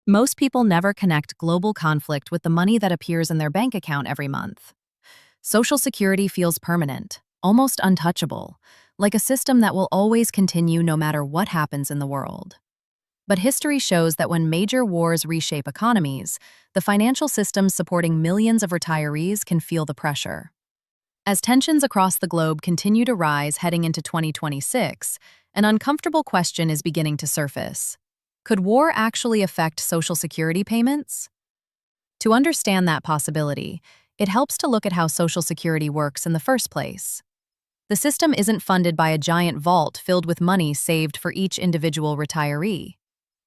Most people never connect global conflict with the money that appears in their bank account every month. Social Security feels permanent, almost untouchable, like a system that will always continue no matter what happens in the world. But history shows that when major wars reshape economies, the financial systems supporting millions of retirees can feel the pressure. As tensions across the globe continue to rise heading into 2026, an uncomfortable question is beginning to surface. Could war actually affect Social Security payments? To understand that possibility, it helps to look at how Social Security works in the first place. The system isn't funded by a giant vault filled with money saved for each individual retiree.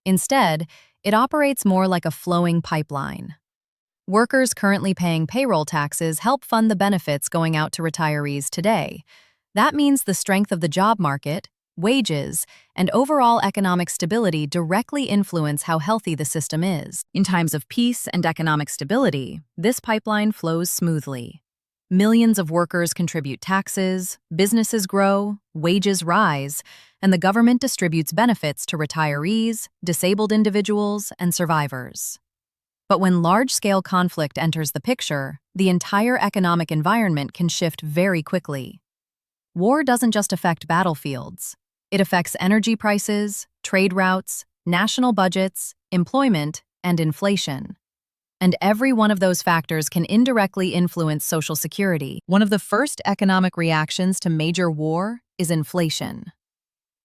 Instead, it operates more like a flowing pipeline. Workers currently paying payroll taxes help fund the benefits going out to retirees today. That means the strength of the job market, wages, and overall economic stability directly influence how healthy the system is. In times of peace and economic stability, this pipeline flows smoothly. Millions of workers contribute taxes, businesses grow, wages rise, and the government distributes benefits to retirees, disabled individuals, and survivors. But when large-scale conflict enters the picture, the entire economic environment can shift very quickly. War doesn't just affect battlefields. It affects energy prices, trade routes, national budgets, employment, and inflation. And every one of those factors can indirectly influence Social Security. One of the first economic reactions to major war is inflation.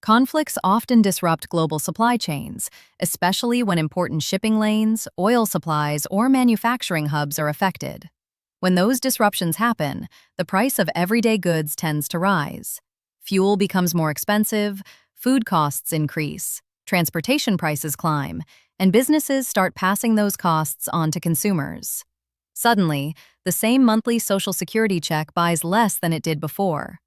Conflicts often disrupt global supply chains, especially when important shipping lanes, oil supplies, or manufacturing hubs are affected. When those disruptions happen, the price of everyday goods tends to rise. Fuel becomes more expensive, food costs increase, transportation prices climb, and businesses start passing those costs on to consumers. Suddenly, the same monthly Social Security check buys less than it did before.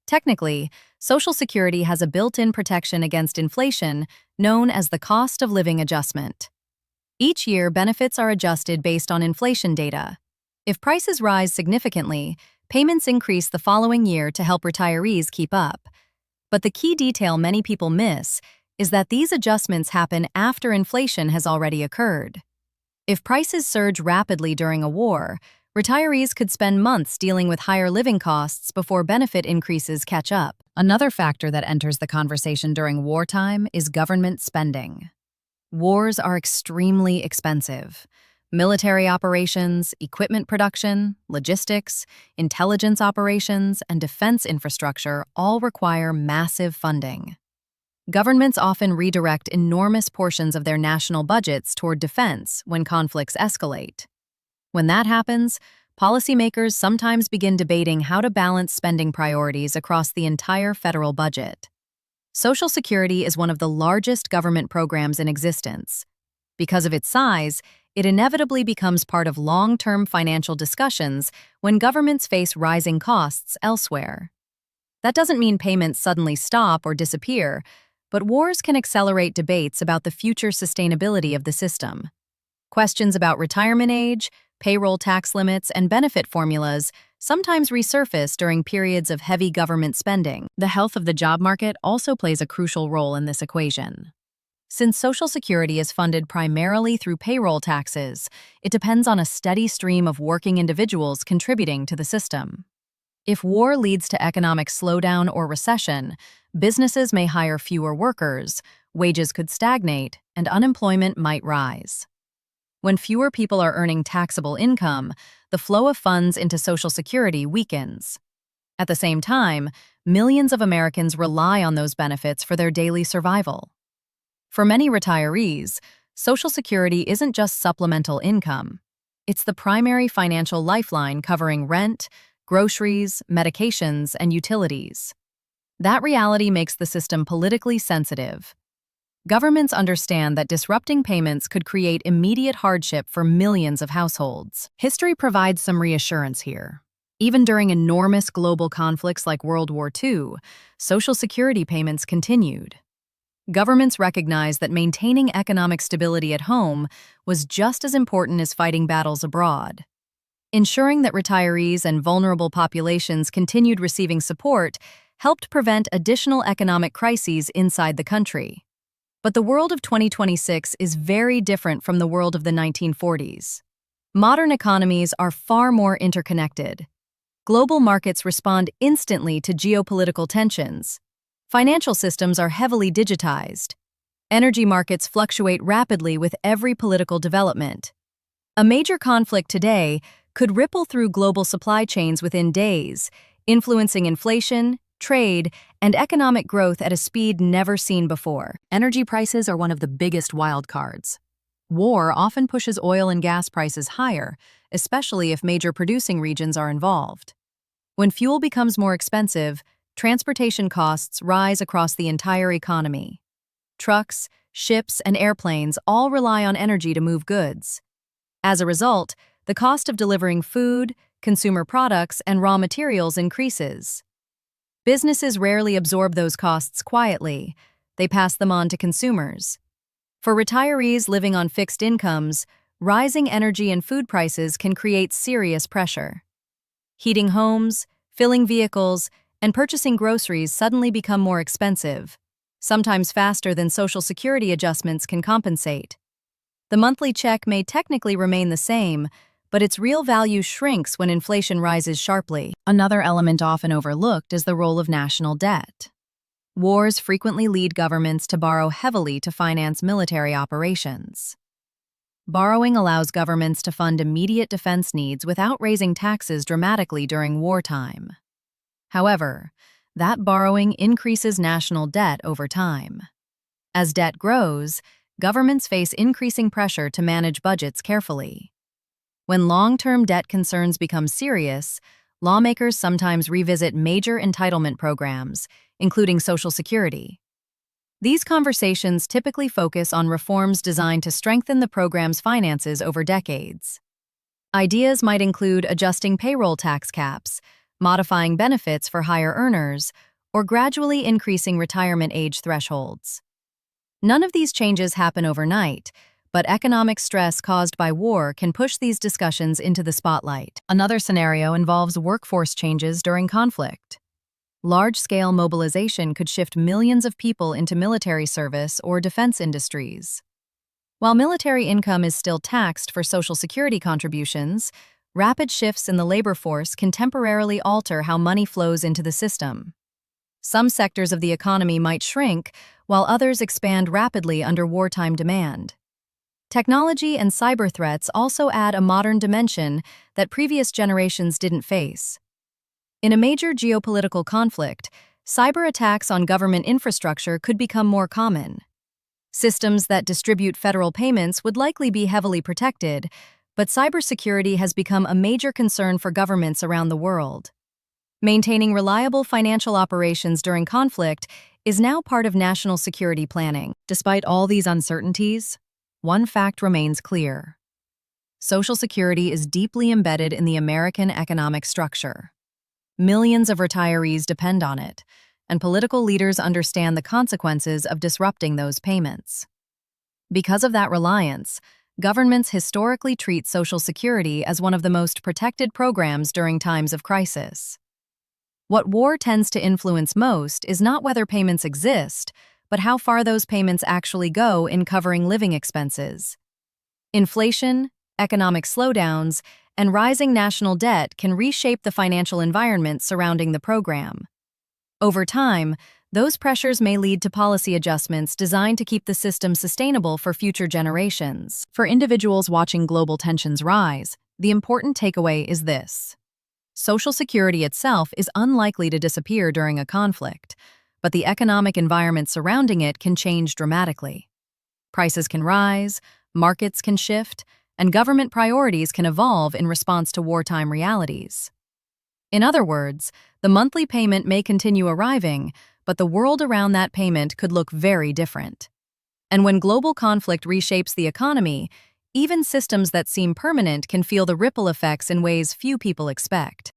Technically, Social Security has a built-in protection against inflation known as the cost of living adjustment. Each year, benefits are adjusted based on inflation data. If prices rise significantly, payments increase the following year to help retirees keep up. But the key detail many people miss is that these adjustments happen after inflation has already occurred. If prices surge rapidly during a war, retirees could spend months dealing with higher living costs before benefit increases catch up. Another factor that enters the conversation during wartime is government spending. Wars are extremely expensive. Military operations, equipment production, logistics, intelligence operations, and defense infrastructure all require massive funding. Governments often redirect enormous portions of their national budgets toward defense when conflicts escalate. When that happens, policymakers sometimes begin debating how to balance spending priorities across the entire federal budget. Social Security is one of the largest government programs in existence. Because of its size, it inevitably becomes part of long-term financial discussions when governments face rising costs elsewhere. That doesn't mean payments suddenly stop or disappear, but wars can accelerate debates about the future sustainability of the system. Questions about retirement age, payroll tax limits, and benefit formulas sometimes resurface during periods of heavy government spending. The health of the job market also plays a crucial role in this equation. Since Social Security is funded primarily through payroll taxes, it depends on a steady stream of working individuals contributing to the system. If war leads to economic slowdown or recession, businesses may hire fewer workers, wages could stagnate, and unemployment might rise. When fewer people are earning taxable income, the flow of funds into Social Security weakens. At the same time, millions of Americans rely on those benefits for their daily survival. For many retirees, Social Security isn't just supplemental income. It's the primary financial lifeline covering rent, groceries, medications, and utilities. That reality makes the system politically sensitive. Governments understand that disrupting payments could create immediate hardship for millions of households. History provides some reassurance here. Even during enormous global conflicts like World War II, Social Security payments continued. Governments recognized that maintaining economic stability at home was just as important as fighting battles abroad. Ensuring that retirees and vulnerable populations continued receiving support helped prevent additional economic crises inside the country. But the world of 2026 is very different from the world of the 1940s. Modern economies are far more interconnected. Global markets respond instantly to geopolitical tensions. Financial systems are heavily digitized. Energy markets fluctuate rapidly with every political development. A major conflict today could ripple through global supply chains within days, influencing inflation, trade, and economic growth at a speed never seen before. Energy prices are one of the biggest wild cards. War often pushes oil and gas prices higher, especially if major producing regions are involved. When fuel becomes more expensive, transportation costs rise across the entire economy. Trucks, ships, and airplanes all rely on energy to move goods. As a result, the cost of delivering food, consumer products, and raw materials increases. Businesses rarely absorb those costs quietly. They pass them on to consumers. For retirees living on fixed incomes, rising energy and food prices can create serious pressure. Heating homes, filling vehicles, and purchasing groceries suddenly become more expensive, sometimes faster than Social Security adjustments can compensate. The monthly check may technically remain the same, but its real value shrinks when inflation rises sharply. Another element often overlooked is the role of national debt. Wars frequently lead governments to borrow heavily to finance military operations. Borrowing allows governments to fund immediate defense needs without raising taxes dramatically during wartime. However, that borrowing increases national debt over time. As debt grows, governments face increasing pressure to manage budgets carefully. When long-term debt concerns become serious, lawmakers sometimes revisit major entitlement programs, including Social Security. These conversations typically focus on reforms designed to strengthen the program's finances over decades. Ideas might include adjusting payroll tax caps, modifying benefits for higher earners, or gradually increasing retirement age thresholds. None of these changes happen overnight, but economic stress caused by war can push these discussions into the spotlight. Another scenario involves workforce changes during conflict. Large-scale mobilization could shift millions of people into military service or defense industries. While military income is still taxed for Social Security contributions, rapid shifts in the labor force can temporarily alter how money flows into the system. Some sectors of the economy might shrink, while others expand rapidly under wartime demand. Technology and cyber threats also add a modern dimension that previous generations didn't face. In a major geopolitical conflict, cyber attacks on government infrastructure could become more common. Systems that distribute federal payments would likely be heavily protected, but cybersecurity has become a major concern for governments around the world. Maintaining reliable financial operations during conflict is now part of national security planning. Despite all these uncertainties, one fact remains clear. Social Security is deeply embedded in the American economic structure. Millions of retirees depend on it, and political leaders understand the consequences of disrupting those payments. Because of that reliance, governments historically treat Social Security as one of the most protected programs during times of crisis. What war tends to influence most is not whether payments exist, but how far those payments actually go in covering living expenses. Inflation, economic slowdowns, and rising national debt can reshape the financial environment surrounding the program. Over time, those pressures may lead to policy adjustments designed to keep the system sustainable for future generations. For individuals watching global tensions rise, the important takeaway is this. Social Security itself is unlikely to disappear during a conflict, but the economic environment surrounding it can change dramatically. Prices can rise, markets can shift, and government priorities can evolve in response to wartime realities. In other words, the monthly payment may continue arriving, but the world around that payment could look very different. And when global conflict reshapes the economy, even systems that seem permanent can feel the ripple effects in ways few people expect.